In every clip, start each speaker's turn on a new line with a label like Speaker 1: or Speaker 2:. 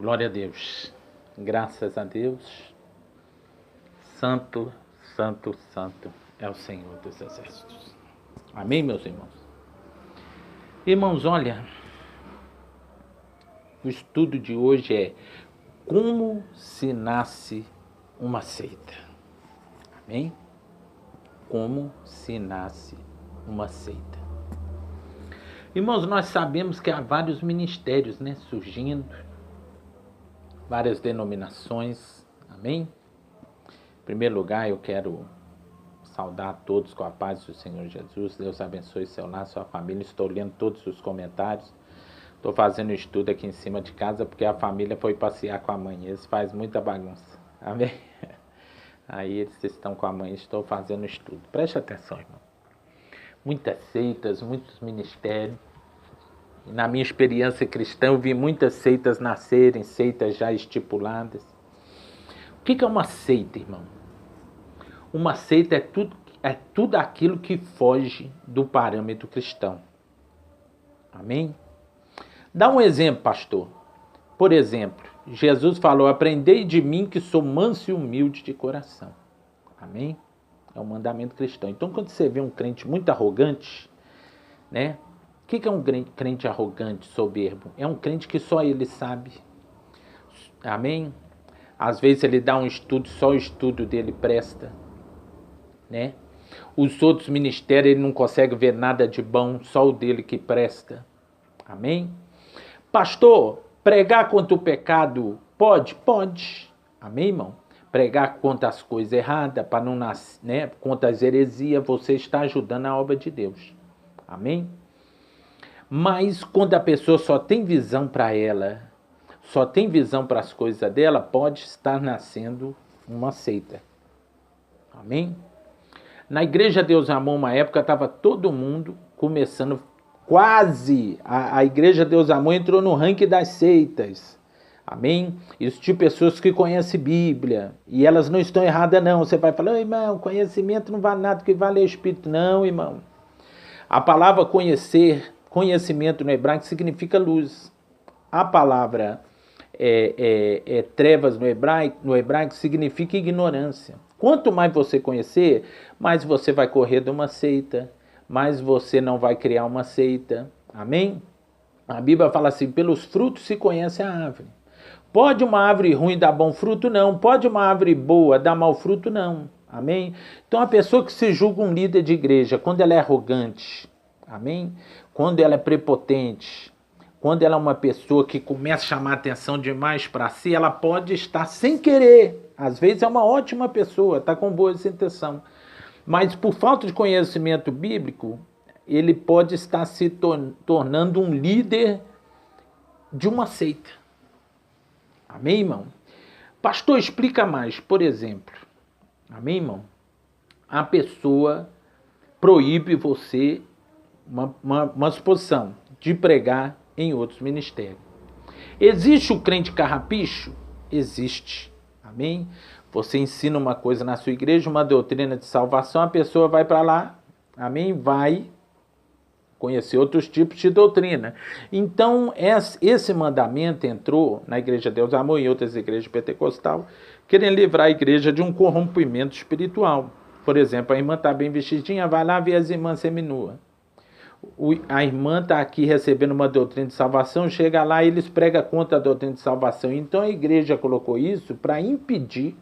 Speaker 1: Glória a Deus. Graças a Deus. Santo, santo, santo é o Senhor dos Exércitos. Amém, meus irmãos? Irmãos, olha, o estudo de hoje é como se nasce uma seita. Amém? Como se nasce uma seita. Irmãos, nós sabemos que há vários ministérios, surgindo, várias denominações. Amém? Em primeiro lugar, eu quero saudar a todos com a paz do Senhor Jesus. Deus abençoe seu lar, sua família. Estou lendo todos os comentários. Estou fazendo estudo aqui em cima de casa porque a família foi passear com a mãe. Eles fazem muita bagunça. Amém? Aí eles estão com a mãe. Estou fazendo estudo. Preste atenção, irmão. Muitas seitas, muitos ministérios. Na minha experiência cristã, eu vi muitas seitas nascerem, seitas já estipuladas. O que é uma seita, irmão? Uma seita é tudo aquilo que foge do parâmetro cristão. Amém? Dá um exemplo, pastor. Por exemplo, Jesus falou: aprendei de mim que sou manso e humilde de coração. Amém? É um mandamento cristão. Então, quando você vê um crente muito arrogante, O que é um crente arrogante, soberbo? É um crente que só ele sabe. Amém? Às vezes ele dá um estudo, só o estudo dele presta. Os outros ministérios ele não consegue ver nada de bom, só o dele que presta. Amém? Pastor, pregar contra o pecado pode? Pode. Amém, irmão? Pregar contra as coisas erradas, para não nascer, contra as heresias, você está ajudando a obra de Deus. Amém? Mas quando a pessoa só tem visão para ela, só tem visão para as coisas dela, pode estar nascendo uma seita. Amém? Na Igreja Deus Amor, uma época, estava todo mundo começando, quase, a Igreja Deus Amor entrou no ranking das seitas. Amém? Isso de pessoas que conhecem Bíblia, e elas não estão erradas não. Você vai falar: irmão, conhecimento não vale nada, o que vale é o Espírito. Não, irmão. A palavra conhecimento no hebraico significa luz. A palavra trevas no hebraico significa ignorância. Quanto mais você conhecer, mais você vai correr de uma seita, mais você não vai criar uma seita. Amém? A Bíblia fala assim: pelos frutos se conhece a árvore. Pode uma árvore ruim dar bom fruto? Não. Pode uma árvore boa dar mau fruto? Não. Amém? Então a pessoa que se julga um líder de igreja, quando ela é arrogante, amém? Quando ela é prepotente, quando ela é uma pessoa que começa a chamar atenção demais para si, ela pode estar sem querer. Às vezes é uma ótima pessoa, está com boa intenção. Mas por falta de conhecimento bíblico, ele pode estar se tornando um líder de uma seita. Amém, irmão? Pastor, explica mais. Por exemplo, amém, irmão? A pessoa proíbe você, uma suposição, de pregar em outros ministérios. Existe o crente carrapicho? Existe. Amém? Você ensina uma coisa na sua igreja, uma doutrina de salvação, a pessoa vai para lá, amém? Vai conhecer outros tipos de doutrina. Então, esse mandamento entrou na Igreja Deus Amor e em outras igrejas pentecostal, querendo livrar a igreja de um corrompimento espiritual. Por exemplo, a irmã está bem vestidinha, vai lá ver as irmãs seminuas. A irmã está aqui recebendo uma doutrina de salvação, chega lá e eles pregam contra a doutrina de salvação. Então a igreja colocou isso para impedir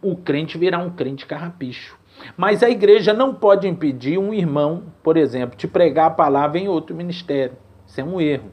Speaker 1: o crente virar um crente carrapicho. Mas a igreja não pode impedir um irmão, por exemplo, de pregar a palavra em outro ministério. Isso é um erro.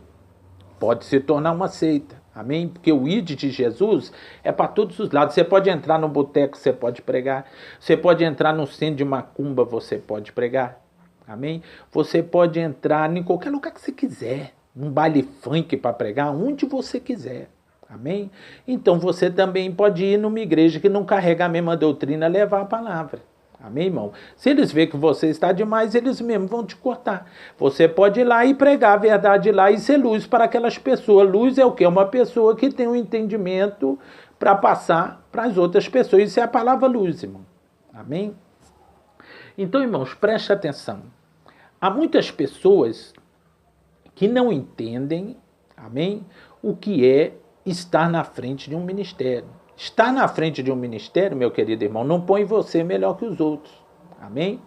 Speaker 1: Pode se tornar uma seita. Amém? Porque o ID de Jesus é para todos os lados. Você pode entrar no boteco, você pode pregar. Você pode entrar no centro de macumba, você pode pregar. Amém? Você pode entrar em qualquer lugar que você quiser. Um baile funk para pregar, onde você quiser. Amém? Então você também pode ir numa igreja que não carrega a mesma doutrina, levar a palavra. Amém, irmão? Se eles verem que você está demais, eles mesmos vão te cortar. Você pode ir lá e pregar a verdade lá e ser luz para aquelas pessoas. Luz é o quê? Uma pessoa que tem um entendimento para passar para as outras pessoas. Isso é a palavra luz, irmão. Amém? Então, irmãos, preste atenção. Há muitas pessoas que não entendem, amém, o que é estar na frente de um ministério. Estar na frente de um ministério, meu querido irmão, não põe você melhor que os outros. Amém?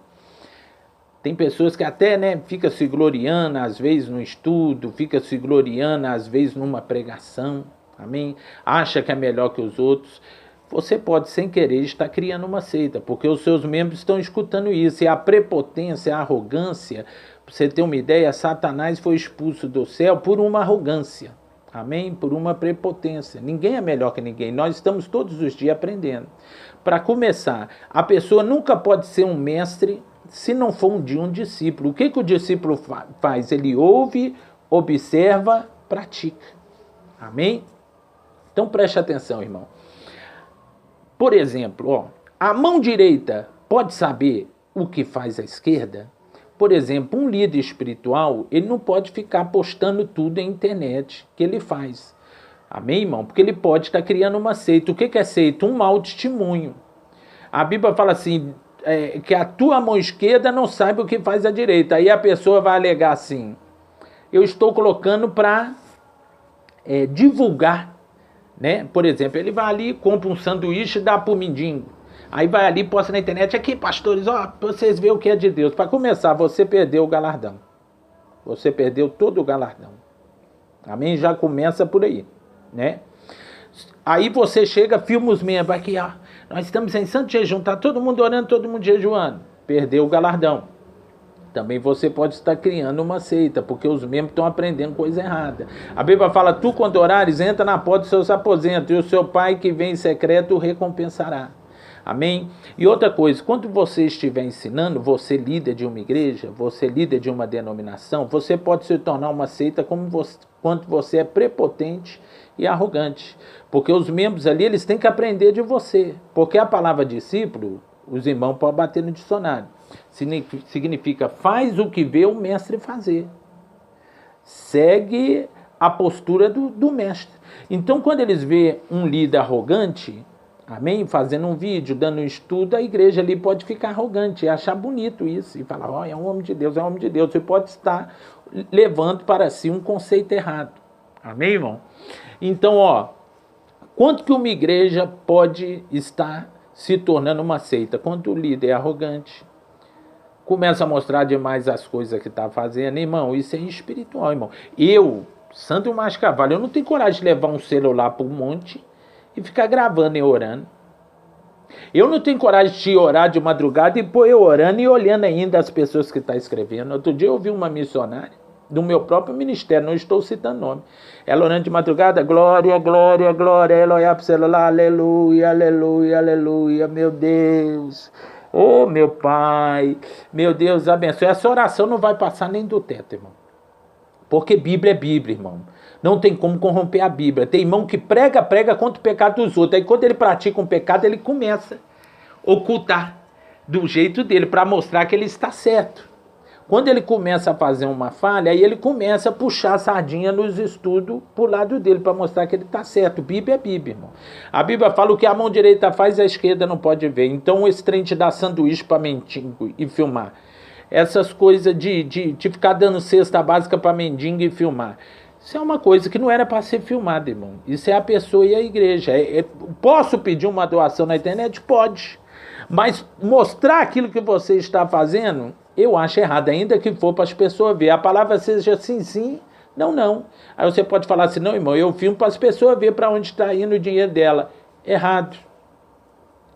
Speaker 1: Tem pessoas que até, fica se gloriando, às vezes, no estudo, fica se gloriando, às vezes, numa pregação. Amém? Acha que é melhor que os outros. Você pode, sem querer, estar criando uma seita, porque os seus membros estão escutando isso. E a prepotência, a arrogância, para você ter uma ideia, Satanás foi expulso do céu por uma arrogância. Amém? Por uma prepotência. Ninguém é melhor que ninguém. Nós estamos todos os dias aprendendo. Para começar, a pessoa nunca pode ser um mestre se não for um dia um discípulo. O que o discípulo faz? Ele ouve, observa, pratica. Amém? Então preste atenção, irmão. Por exemplo, a mão direita pode saber o que faz a esquerda? Por exemplo, um líder espiritual, ele não pode ficar postando tudo na internet que ele faz. Amém, irmão? Porque ele pode estar criando uma seita. O que é seita? Um mau testemunho. A Bíblia fala assim, que a tua mão esquerda não sabe o que faz a direita. Aí a pessoa vai alegar assim, eu estou colocando para divulgar, né? Por exemplo, ele vai ali, compra um sanduíche e dá para o mendigo. Aí vai ali, posta na internet, aqui pastores, para vocês verem o que é de Deus. Para começar, você perdeu o galardão. Você perdeu todo o galardão. Amém? Já começa por aí, né? Aí você chega, filma os membros, aqui nós estamos em santo jejum, tá todo mundo orando, todo mundo jejuando. Perdeu o galardão. Também você pode estar criando uma seita, porque os membros estão aprendendo coisa errada. A Bíblia fala, tu quando orares, entra na porta dos seus aposentos, e o seu pai que vem em secreto o recompensará. Amém? E outra coisa, quando você estiver ensinando, você líder de uma igreja, você líder de uma denominação, você pode se tornar uma seita quando você é prepotente e arrogante. Porque os membros ali, eles têm que aprender de você. Porque a palavra discípulo, os irmãos podem bater no dicionário. Significa, faz o que vê o mestre fazer. Segue a postura do mestre. Então, quando eles vêem um líder arrogante, amém? Fazendo um vídeo, dando um estudo, a igreja ali pode ficar arrogante e achar bonito isso. E falar, é um homem de Deus, é um homem de Deus. Você pode estar levando para si um conceito errado. Amém, irmão? Então, quanto que uma igreja pode estar se tornando uma seita? Quando o líder é arrogante, começa a mostrar demais as coisas que está fazendo. Irmão, isso é espiritual, irmão. Eu, Santo Márcio Carvalho, eu não tenho coragem de levar um celular para um monte e ficar gravando e orando. Eu não tenho coragem de orar de madrugada e pôr eu orando e olhando ainda as pessoas que estão escrevendo. Outro dia eu vi uma missionária do meu próprio ministério, não estou citando nome. Ela orando de madrugada, glória, glória, glória, ela olhava para o celular, aleluia, aleluia, aleluia, meu Deus. Oh, meu Pai, meu Deus, abençoe. Essa oração não vai passar nem do teto, irmão. Porque Bíblia é Bíblia, irmão. Não tem como corromper a Bíblia. Tem irmão que prega contra o pecado dos outros. Aí quando ele pratica um pecado, ele começa a ocultar do jeito dele, para mostrar que ele está certo. Quando ele começa a fazer uma falha, aí ele começa a puxar a sardinha nos estudos pro lado dele, para mostrar que ele está certo. Bíblia é Bíblia, irmão. A Bíblia fala o que a mão direita faz, a esquerda não pode ver. Então esse trem te dá sanduíche para mendigo e filmar. Essas coisas de ficar dando cesta básica para mendigo e filmar. Isso é uma coisa que não era para ser filmada, irmão. Isso é a pessoa e a igreja. Posso pedir uma doação na internet? Pode. Mas mostrar aquilo que você está fazendo, eu acho errado, ainda que for para as pessoas verem. A palavra seja sim, sim, não, não. Aí você pode falar assim, não, irmão, eu filmo para as pessoas verem para onde está indo o dinheiro dela. Errado.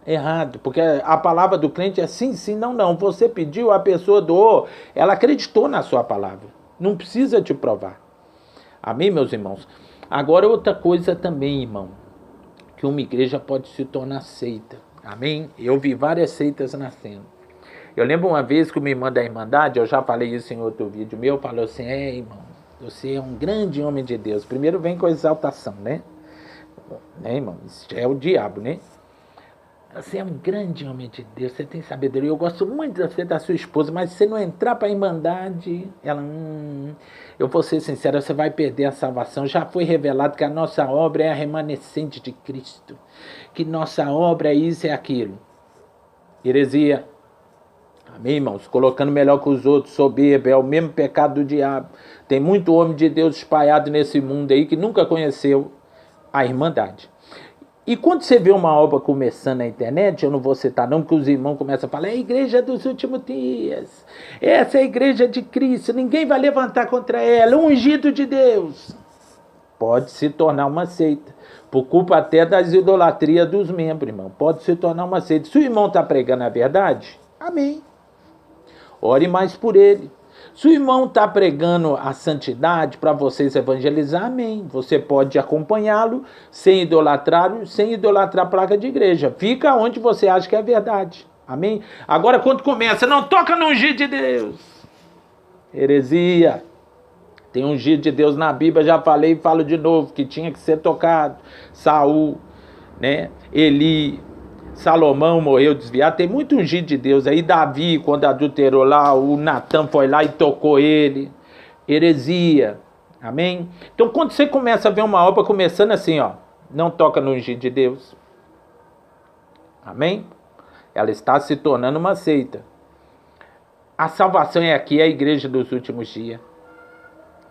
Speaker 1: Errado, porque a palavra do crente é sim, sim, não, não. Você pediu, a pessoa doou, ela acreditou na sua palavra. Não precisa te provar. Amém, meus irmãos? Agora outra coisa também, irmão, que uma igreja pode se tornar seita. Amém? Eu vi várias seitas nascendo. Eu lembro uma vez que uma irmã da Irmandade, eu já falei isso em outro vídeo meu, falou assim, irmão, você é um grande homem de Deus. Primeiro vem com a exaltação, né? Irmão? Isso é o diabo, né? Você é um grande homem de Deus, você tem sabedoria. Eu gosto muito de você, da sua esposa, mas se você não entrar para a Irmandade, ela... Eu vou ser sincero, você vai perder a salvação. Já foi revelado que a nossa obra é a remanescente de Cristo. Que nossa obra é isso e aquilo. Heresia. Amém, irmãos? Colocando melhor que os outros, soberba, é o mesmo pecado do diabo. Tem muito homem de Deus espalhado nesse mundo aí que nunca conheceu a irmandade. E quando você vê uma obra começando na internet, eu não vou citar não, porque os irmãos começam a falar, é a igreja dos últimos dias, essa é a igreja de Cristo, ninguém vai levantar contra ela, ungido de Deus. Pode se tornar uma seita, por culpa até das idolatrias dos membros, irmão. Pode se tornar uma seita. Se o irmão está pregando a verdade, amém. Ore mais por ele. Se o irmão está pregando a santidade para vocês evangelizar, amém. Você pode acompanhá-lo sem idolatrar a placa de igreja. Fica onde você acha que é verdade. Amém? Agora quando começa, não toca no ungido de Deus. Heresia. Tem ungido de Deus na Bíblia, já falei e falo de novo, que tinha que ser tocado. Saul, né? Eli, Salomão morreu desviado. Tem muito ungido de Deus aí. Davi, quando adulterou lá, o Natan foi lá e tocou ele. Heresia. Amém? Então, quando você começa a ver uma obra começando assim, ó, não toca no ungido de Deus. Amém? Ela está se tornando uma seita. A salvação é aqui, é a igreja dos últimos dias.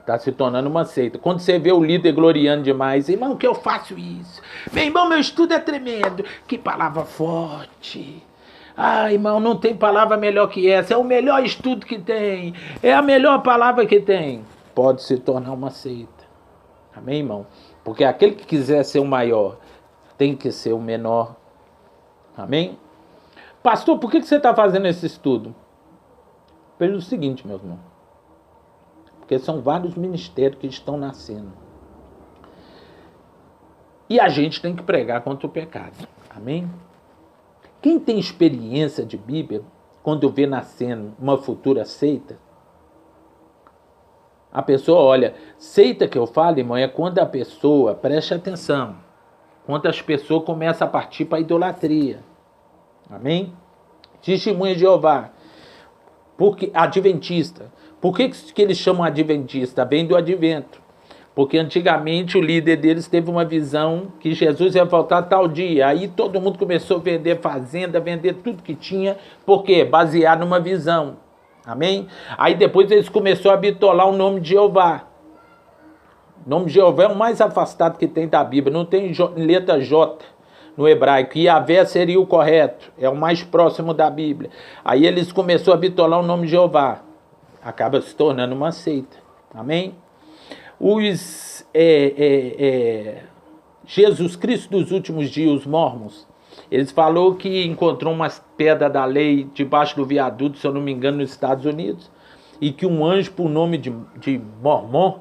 Speaker 1: Está se tornando uma seita. Quando você vê o líder gloriando demais, irmão, que eu faço isso. Meu irmão, meu estudo é tremendo. Que palavra forte. Ah, irmão, não tem palavra melhor que essa. É o melhor estudo que tem. É a melhor palavra que tem. Pode se tornar uma seita. Amém, irmão? Porque aquele que quiser ser o maior, tem que ser o menor. Amém? Pastor, por que você está fazendo esse estudo? Pelo seguinte, meu irmão. Porque são vários ministérios que estão nascendo. E a gente tem que pregar contra o pecado. Amém? Quem tem experiência de Bíblia, quando vê nascendo uma futura seita, a pessoa olha, seita que eu falo, irmão, é quando a pessoa, preste atenção, quando as pessoas começam a partir para a idolatria. Amém? Testemunha de Jeová. Porque adventista. Por que eles chamam adventista? Vem do advento. Porque antigamente o líder deles teve uma visão que Jesus ia voltar tal dia. Aí todo mundo começou a vender fazenda, vender tudo que tinha. Por quê? Baseado numa visão. Amém? Aí depois eles começaram a bitolar o nome de Jeová. O nome de Jeová é o mais afastado que tem da Bíblia. Não tem letra J no hebraico. Yahvé seria o correto. É o mais próximo da Bíblia. Aí eles começaram a bitolar o nome de Jeová. Acaba se tornando uma seita. Amém? Os Jesus Cristo dos últimos dias, os mormons, eles falaram que encontrou umas pedras da lei debaixo do viaduto, se eu não me engano, nos Estados Unidos, e que um anjo por nome de Mormon,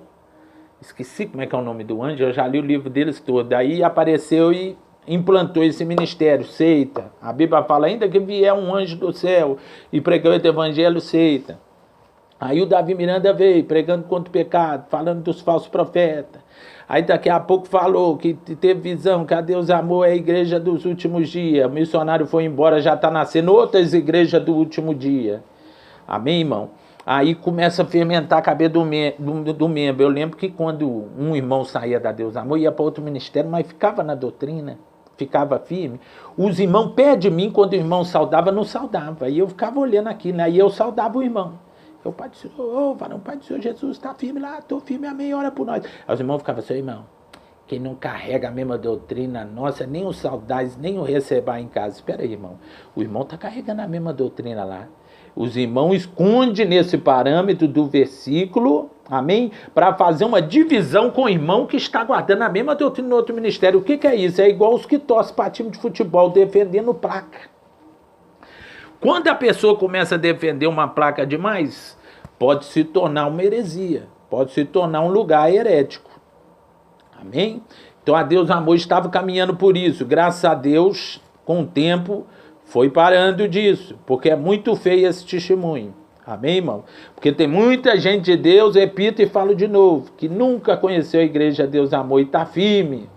Speaker 1: esqueci como é que é o nome do anjo, eu já li o livro deles todo, aí apareceu e implantou esse ministério, seita. A Bíblia fala, ainda que vier um anjo do céu e pregar o evangelho, seita. Aí o Davi Miranda veio pregando contra o pecado, falando dos falsos profetas. Aí daqui a pouco falou que teve visão, que a Deus amou é a igreja dos últimos dias. O missionário foi embora, já está nascendo outras igrejas do último dia. Amém, irmão? Aí começa a fermentar a cabeça do membro. Eu lembro que quando um irmão saía da Deus amor, ia para outro ministério, mas ficava na doutrina, ficava firme. Os irmãos perto de mim, quando o irmão saudava, não saudava. Aí eu ficava olhando aqui, né? Aí eu saudava o irmão. Eu, Pai do Senhor, varão, Pai do Senhor Jesus, está firme lá, estou firme, amém, ora por nós. Aí os irmãos ficavam assim, irmão, quem não carrega a mesma doutrina nossa, nem os saudades, nem o receber em casa. Espera aí, irmão, o irmão está carregando a mesma doutrina lá. Os irmãos escondem nesse parâmetro do versículo, amém, para fazer uma divisão com o irmão que está guardando a mesma doutrina no outro ministério. O que é isso? É igual os que torcem para time de futebol, defendendo placa. Quando a pessoa começa a defender uma placa demais, pode se tornar uma heresia, pode se tornar um lugar herético. Amém? Então a Deus Amor estava caminhando por isso. Graças a Deus, com o tempo, foi parando disso, porque é muito feio esse testemunho. Amém, irmão? Porque tem muita gente de Deus, repito e falo de novo, que nunca conheceu a igreja Deus Amor e está firme.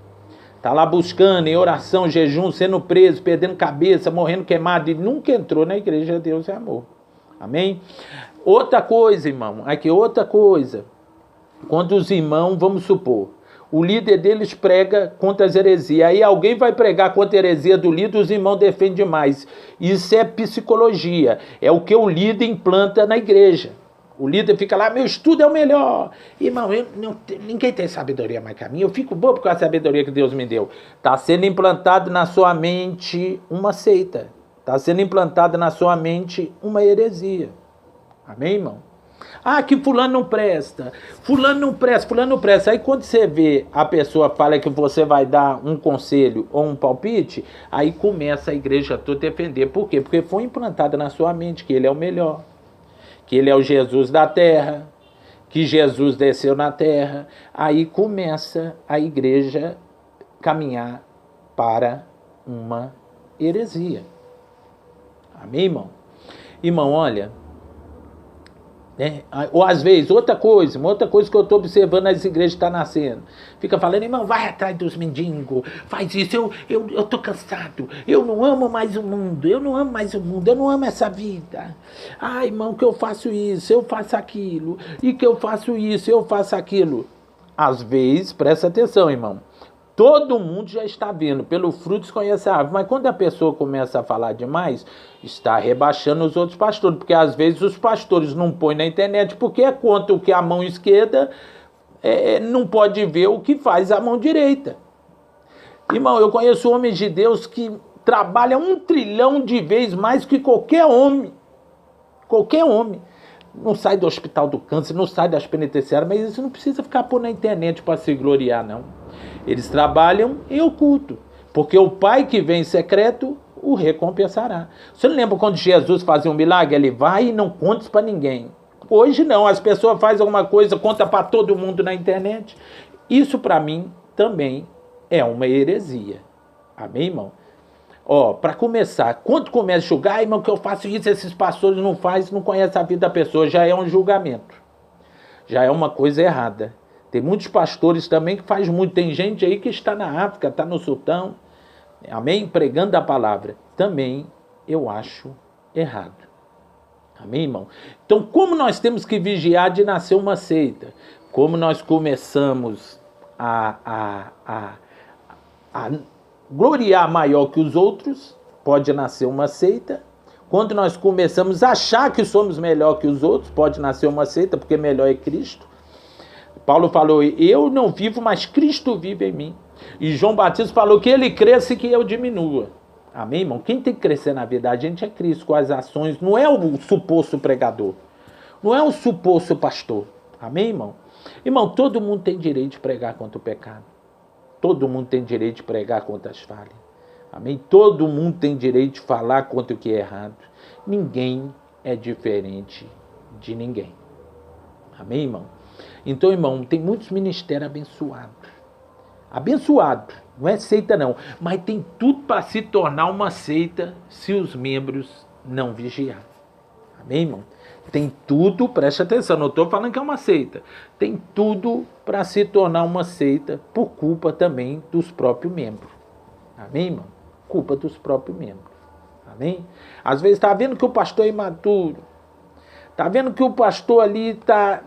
Speaker 1: Está lá buscando, em oração, jejum, sendo preso, perdendo cabeça, morrendo queimado, e nunca entrou na igreja Deus é Amor. Amém? Outra coisa, irmão, aqui outra coisa. Quando os irmãos, vamos supor, o líder deles prega contra as heresias, aí alguém vai pregar contra a heresia do líder, os irmãos defendem mais. Isso é psicologia, é o que o líder implanta na igreja. O líder fica lá, meu estudo é o melhor. Irmão, ninguém tem sabedoria mais que a minha. Eu fico bobo com a sabedoria que Deus me deu. Está sendo implantado na sua mente uma seita. Está sendo implantado na sua mente uma heresia. Amém, irmão? Ah, que fulano não presta. Fulano não presta, fulano não presta. Aí quando você vê a pessoa fala que você vai dar um conselho ou um palpite, aí começa a igreja toda a defender. Por quê? Porque foi implantado na sua mente que ele é o melhor. Que ele é o Jesus da terra, que Jesus desceu na terra, aí começa a igreja caminhar para uma heresia. Amém, irmão? Irmão, olha, né? Ou às vezes, outra coisa que eu estou observando nas igrejas que está nascendo. Fica falando, irmão, vai atrás dos mendigos, faz isso, eu estou cansado, eu não amo mais o mundo, eu não amo essa vida. Ah, irmão, que eu faço isso, eu faço aquilo, e que eu faço isso, eu faço aquilo. Às vezes, presta atenção, irmão, todo mundo já está vendo, pelo fruto se conhece a árvore, mas quando a pessoa começa a falar demais, está rebaixando os outros pastores, porque às vezes os pastores não põem na internet, porque é contra o que a mão esquerda não pode ver o que faz a mão direita. Irmão, eu conheço homens de Deus que trabalham 1 trilhão de vezes mais que qualquer homem. Qualquer homem. Não sai do hospital do câncer, não sai das penitenciárias, mas isso não precisa ficar por na internet para se gloriar, não. Eles trabalham em oculto, porque o Pai que vem em secreto o recompensará. Você não lembra quando Jesus fazia um milagre? Ele vai e não conta para ninguém. Hoje não, as pessoas fazem alguma coisa, conta para todo mundo na internet. Isso para mim também é uma heresia. Amém, irmão? Ó, para começar, quando começa a julgar, irmão, que eu faço isso, esses pastores não fazem, não conhecem a vida da pessoa, já é um julgamento. Já é uma coisa errada. Tem muitos pastores também que fazem muito. Tem gente aí que está na África, está no Sultão, amém? Pregando a palavra. Também eu acho errado. Amém, irmão? Então, como nós temos que vigiar de nascer uma seita? Como nós começamos a gloriar maior que os outros, pode nascer uma seita. Quando nós começamos a achar que somos melhor que os outros, pode nascer uma seita, porque melhor é Cristo. Paulo falou, eu não vivo, mas Cristo vive em mim. E João Batista falou que ele cresça e que eu diminua. Amém, irmão? Quem tem que crescer na vida da gente é Cristo, com as ações. Não é o suposto pregador. Não é o suposto pastor. Amém, irmão? Irmão, todo mundo tem direito de pregar contra o pecado. Todo mundo tem direito de pregar contra as falhas. Amém? Todo mundo tem direito de falar contra o que é errado. Ninguém é diferente de ninguém. Amém, irmão? Então, irmão, tem muitos ministérios abençoados. Abençoado, não é seita não, mas tem tudo para se tornar uma seita se os membros não vigiarem. Amém, irmão? Tem tudo, preste atenção, não estou falando que é uma seita. Tem tudo para se tornar uma seita por culpa também dos próprios membros. Amém, irmão? Culpa dos próprios membros. Amém? Às vezes está vendo que o pastor é imaturo. Está vendo que o pastor ali está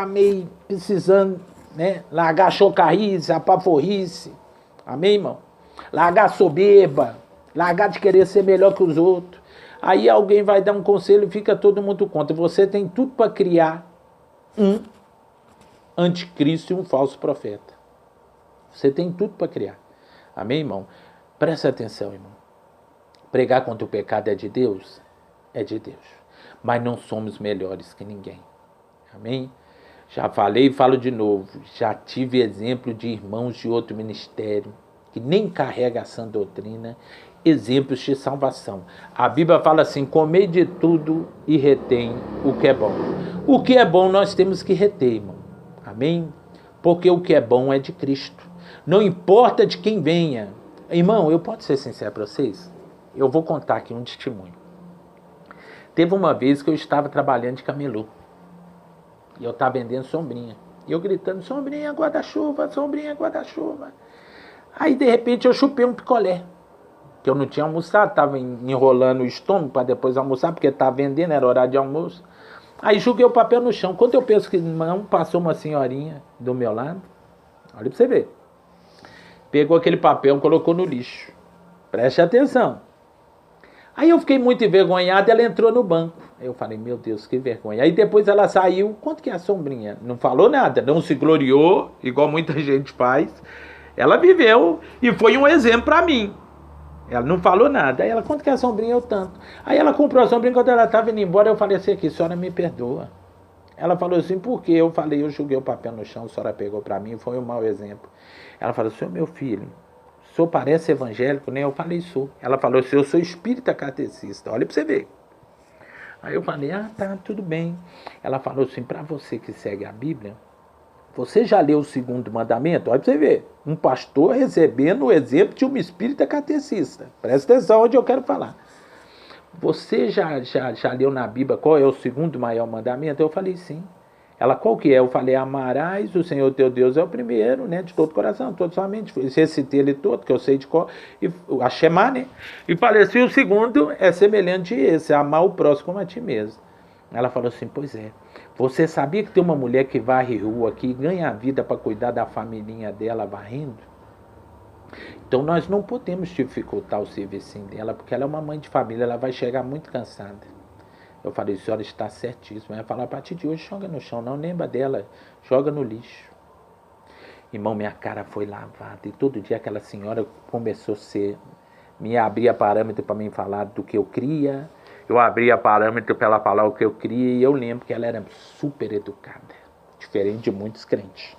Speaker 1: meio precisando, né? Largar a chocarrice, a paforrice. Amém, irmão? Largar a soberba. Largar de querer ser melhor que os outros. Aí alguém vai dar um conselho e fica todo mundo contra. Você tem tudo para criar um anticristo e um falso profeta. Você tem tudo para criar. Amém, irmão? Presta atenção, irmão. Pregar contra o pecado é de Deus? É de Deus. Mas não somos melhores que ninguém. Amém? Já falei e falo de novo. Já tive exemplo de irmãos de outro ministério que nem carrega a sã doutrina. Exemplos de salvação. A Bíblia fala assim, comei de tudo e retém o que é bom. O que é bom nós temos que reter, irmão. Amém? Porque o que é bom é de Cristo. Não importa de quem venha. Irmão, eu posso ser sincero para vocês? Eu vou contar aqui um testemunho. Teve uma vez que eu estava trabalhando de camelô. E eu estava vendendo sombrinha. E eu gritando, sombrinha, guarda-chuva, sombrinha, guarda-chuva. Aí, de repente, eu chupei um picolé. Que eu não tinha almoçado, estava enrolando o estômago para depois almoçar, porque estava vendendo, era horário de almoço. Aí joguei o papel no chão. Quando eu penso que não, passou uma senhorinha do meu lado. Olha para você ver. Pegou aquele papel, colocou no lixo. Preste atenção. Aí eu fiquei muito envergonhado, ela entrou no banco. Eu falei, meu Deus, que vergonha. Aí depois ela saiu, quanto que é a sombrinha? Não falou nada, não se gloriou, igual muita gente faz. Ela viveu e foi um exemplo para mim. Ela não falou nada. Aí ela, quanto que é a sombrinha? Eu tanto. Aí ela comprou a sombrinha, quando ela estava indo embora, eu falei assim, aqui, a senhora me perdoa. Ela falou assim, por quê? Eu falei, eu joguei o papel no chão, a senhora pegou para mim, foi um mau exemplo. Ela falou, senhor, meu filho, o senhor parece evangélico, né? Eu falei, sou. Ela falou assim, eu sou espírita catecista, olha para você ver. Aí eu falei, ah, tá, tudo bem. Ela falou assim, para você que segue a Bíblia, você já leu o segundo mandamento? Olha para você ver. Um pastor recebendo o exemplo de uma espírita catecista. Presta atenção onde eu quero falar. Você já leu na Bíblia qual é o segundo maior mandamento? Eu falei, sim. Ela, qual que é? Eu falei, amarás o Senhor teu Deus é o primeiro, né? De todo coração, toda sua mente. Recitei ele todo, que eu sei de qual. A Shema, né? E falei assim, o segundo é semelhante a esse, amar o próximo como a ti mesmo. Ela falou assim, pois é. Você sabia que tem uma mulher que varre rua aqui, ganha a vida para cuidar da familhinha dela varrendo? Então nós não podemos dificultar o serviço dela, porque ela é uma mãe de família, ela vai chegar muito cansada. Eu falei, a senhora está certíssima. Ela falou, a partir de hoje joga no chão, não lembra dela, joga no lixo. Irmão, minha cara foi lavada e todo dia aquela senhora começou a ser, me abria parâmetro para mim falar do que eu cria, eu abria parâmetro para ela falar o que eu cria e eu lembro que ela era super educada, diferente de muitos crentes.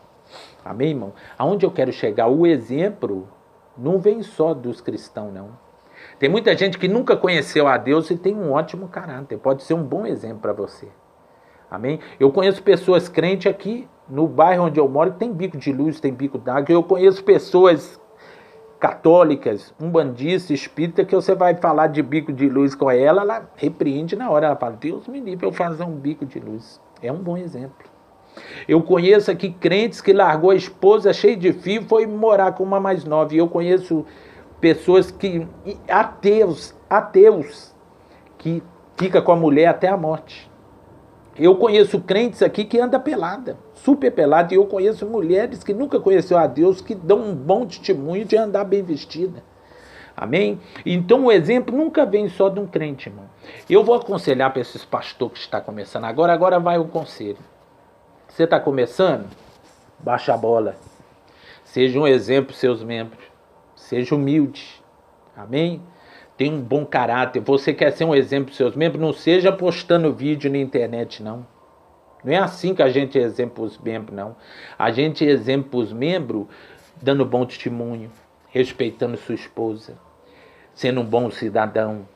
Speaker 1: Amém, irmão? Aonde eu quero chegar, o exemplo não vem só dos cristãos, não. Tem muita gente que nunca conheceu a Deus e tem um ótimo caráter. Pode ser um bom exemplo para você. Amém? Eu conheço pessoas crentes aqui no bairro onde eu moro que tem bico de luz, tem bico d'água. Eu conheço pessoas católicas, umbandistas, espíritas, que você vai falar de bico de luz com ela, ela repreende na hora. Ela fala, Deus me livre eu fazer um bico de luz. É um bom exemplo. Eu conheço aqui crentes que largou a esposa cheia de fio e foi morar com uma mais nova. E eu conheço pessoas que, ateus, que fica com a mulher até a morte. Eu conheço crentes aqui que anda pelada, super pelada, e eu conheço mulheres que nunca conheceu a Deus, que dão um bom testemunho de andar bem vestida. Amém? Então o exemplo nunca vem só de um crente, irmão. Eu vou aconselhar para esses pastores que estão começando agora vai um conselho. Você está começando? Baixa a bola. Seja um exemplo para seus membros. Seja humilde. Amém? Tenha um bom caráter. Você quer ser um exemplo para seus membros? Não seja postando vídeo na internet, não. Não é assim que a gente é exemplo para os membros, não. A gente é exemplo para os membros dando bom testemunho, respeitando sua esposa, sendo um bom cidadão.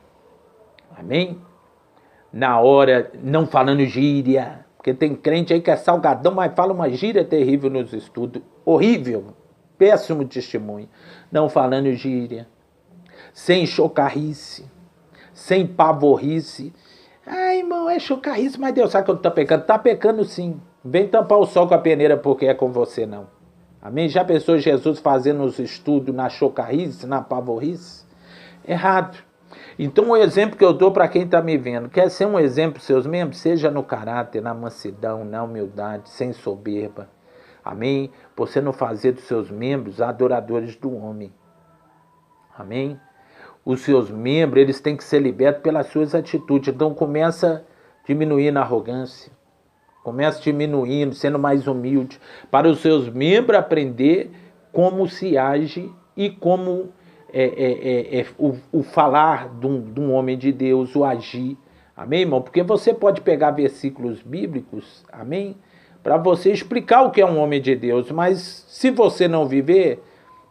Speaker 1: Amém? Na hora, não falando gíria. Porque tem crente aí que é salgadão, mas fala uma gíria terrível nos estudos. Horrível. Péssimo testemunho. Não falando gíria. Sem chocarrice. Sem pavorrice. Ai, irmão, é chocarrice, mas Deus sabe que eu não tô pecando. Tá pecando sim. Vem tampar o sol com a peneira porque é com você, não. Amém? Já pensou Jesus fazendo os estudos na chocarrice, na pavorrice? Errado. Então o exemplo que eu dou para quem está me vendo, quer ser um exemplo para seus membros? Seja no caráter, na mansidão, na humildade, sem soberba. Amém? Você não fazer dos seus membros adoradores do homem. Amém? Os seus membros, eles têm que ser libertos pelas suas atitudes. Então começa diminuindo a arrogância. Começa diminuindo, sendo mais humilde. Para os seus membros aprender como se age e como o falar de um homem de Deus, o agir. Amém, irmão? Porque você pode pegar versículos bíblicos, amém? Para você explicar o que é um homem de Deus. Mas se você não viver,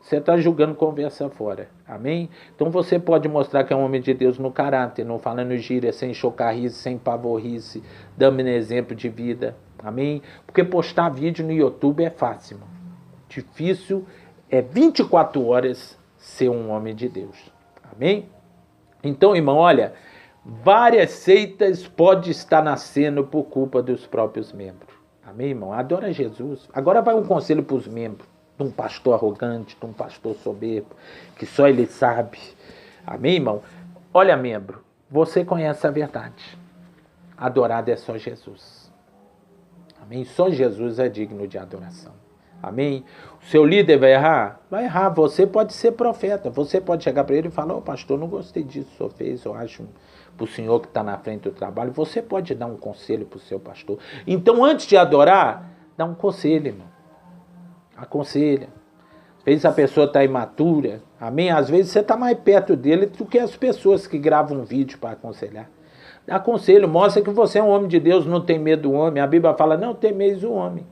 Speaker 1: você está julgando conversa fora. Amém? Então você pode mostrar que é um homem de Deus no caráter, não falando gíria, sem chocarrice, sem pavorrice, dando exemplo de vida. Amém? Porque postar vídeo no YouTube é fácil, irmão. Difícil é 24 horas ser um homem de Deus. Amém? Então, irmão, olha, várias seitas podem estar nascendo por culpa dos próprios membros. Amém, irmão? Adora Jesus. Agora vai um conselho para os membros. De um pastor arrogante, de um pastor soberbo, que só ele sabe. Amém, irmão? Olha, membro, você conhece a verdade. Adorado é só Jesus. Amém? Só Jesus é digno de adoração. Amém? O seu líder vai errar? Vai errar. Você pode ser profeta. Você pode chegar para ele e falar, pastor, não gostei disso que o senhor fez, eu acho para o senhor que está na frente do trabalho, você pode dar um conselho para o seu pastor. Então, antes de adorar, dá um conselho, irmão. Aconselha. Às vezes a pessoa está imatura, amém? Às vezes você está mais perto dele do que as pessoas que gravam um vídeo para aconselhar. Aconselho, mostra que você é um homem de Deus, não tem medo do homem. A Bíblia fala, não temeis o homem,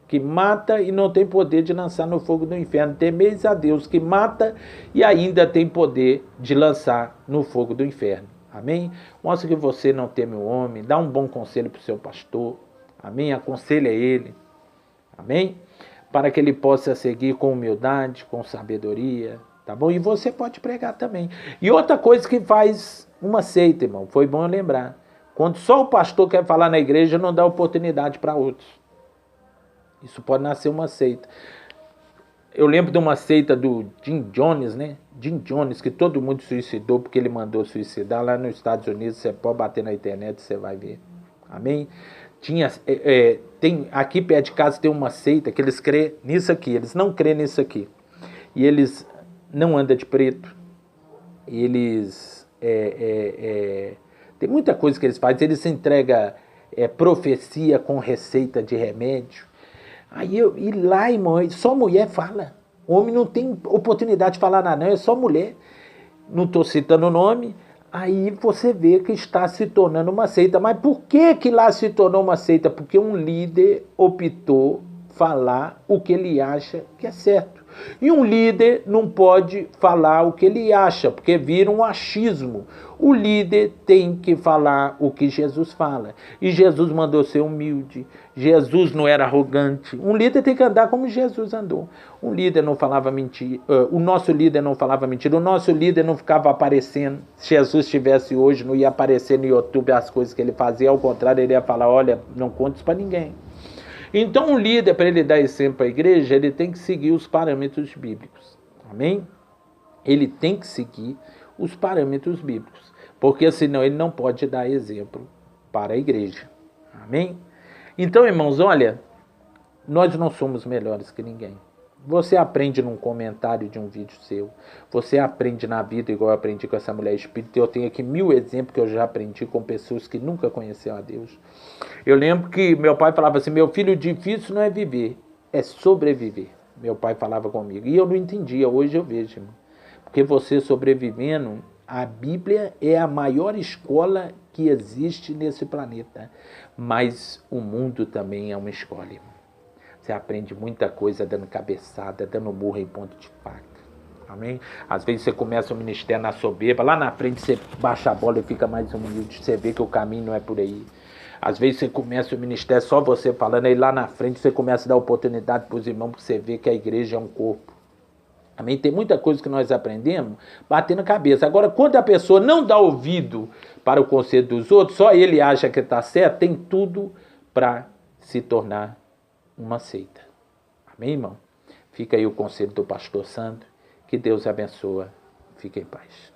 Speaker 1: que mata e não tem poder de lançar no fogo do inferno. Temeis a Deus, que mata e ainda tem poder de lançar no fogo do inferno. Amém? Mostra que você não teme o homem, dá um bom conselho para o seu pastor. Amém? Aconselha ele. Amém? Para que ele possa seguir com humildade, com sabedoria, tá bom? E você pode pregar também. E outra coisa que faz uma seita, irmão, foi bom eu lembrar. Quando só o pastor quer falar na igreja, não dá oportunidade para outros. Isso pode nascer uma seita. Eu lembro de uma seita do Jim Jones, né? Jim Jones, que todo mundo suicidou porque ele mandou suicidar. Lá nos Estados Unidos, você pode bater na internet, você vai ver. Amém? Tem, aqui perto de casa tem uma seita que eles crêem nisso aqui. Eles não crêem nisso aqui. E eles não andam de preto. Eles... tem muita coisa que eles fazem. Eles entregam profecia com receita de remédio. E lá, irmão, só mulher fala. O homem não tem oportunidade de falar nada, não, é só mulher. Não estou citando o nome. Aí você vê que está se tornando uma seita. Mas por que lá se tornou uma seita? Porque um líder optou falar o que ele acha que é certo. E um líder não pode falar o que ele acha, porque vira um achismo. O líder tem que falar o que Jesus fala. E Jesus mandou ser humilde. Jesus não era arrogante. Um líder tem que andar como Jesus andou. Um líder não falava mentira. O nosso líder não falava mentira. O nosso líder não ficava aparecendo. Se Jesus estivesse hoje, não ia aparecer no YouTube as coisas que ele fazia. Ao contrário, ele ia falar, olha, não conte isso para ninguém. Então, um líder, para ele dar exemplo à igreja, ele tem que seguir os parâmetros bíblicos. Amém? Ele tem que seguir os parâmetros bíblicos. Porque senão ele não pode dar exemplo para a igreja. Amém? Então, irmãos, olha, nós não somos melhores que ninguém. Você aprende num comentário de um vídeo seu. Você aprende na vida, igual eu aprendi com essa mulher espírita. Eu tenho aqui 1000 exemplos que eu já aprendi com pessoas que nunca conheceram a Deus. Eu lembro que meu pai falava assim, meu filho, difícil não é viver, é sobreviver. Meu pai falava comigo. E eu não entendia, hoje eu vejo, irmão. Porque você sobrevivendo, a Bíblia é a maior escola que existe nesse planeta. Mas o mundo também é uma escola, irmão. Você aprende muita coisa dando cabeçada, dando murro em ponto de faca. Amém? Às vezes você começa o ministério na soberba, lá na frente você baixa a bola e fica mais humilde, você vê que o caminho não é por aí. Às vezes você começa o ministério só você falando, aí lá na frente você começa a dar oportunidade para os irmãos, porque você vê que a igreja é um corpo. Amém? Tem muita coisa que nós aprendemos batendo a cabeça. Agora, quando a pessoa não dá ouvido para o conselho dos outros, só ele acha que está certo, tem tudo para se tornar uma seita. Amém, irmão? Fica aí o conselho do pastor Sandro. Que Deus abençoe. Fique em paz.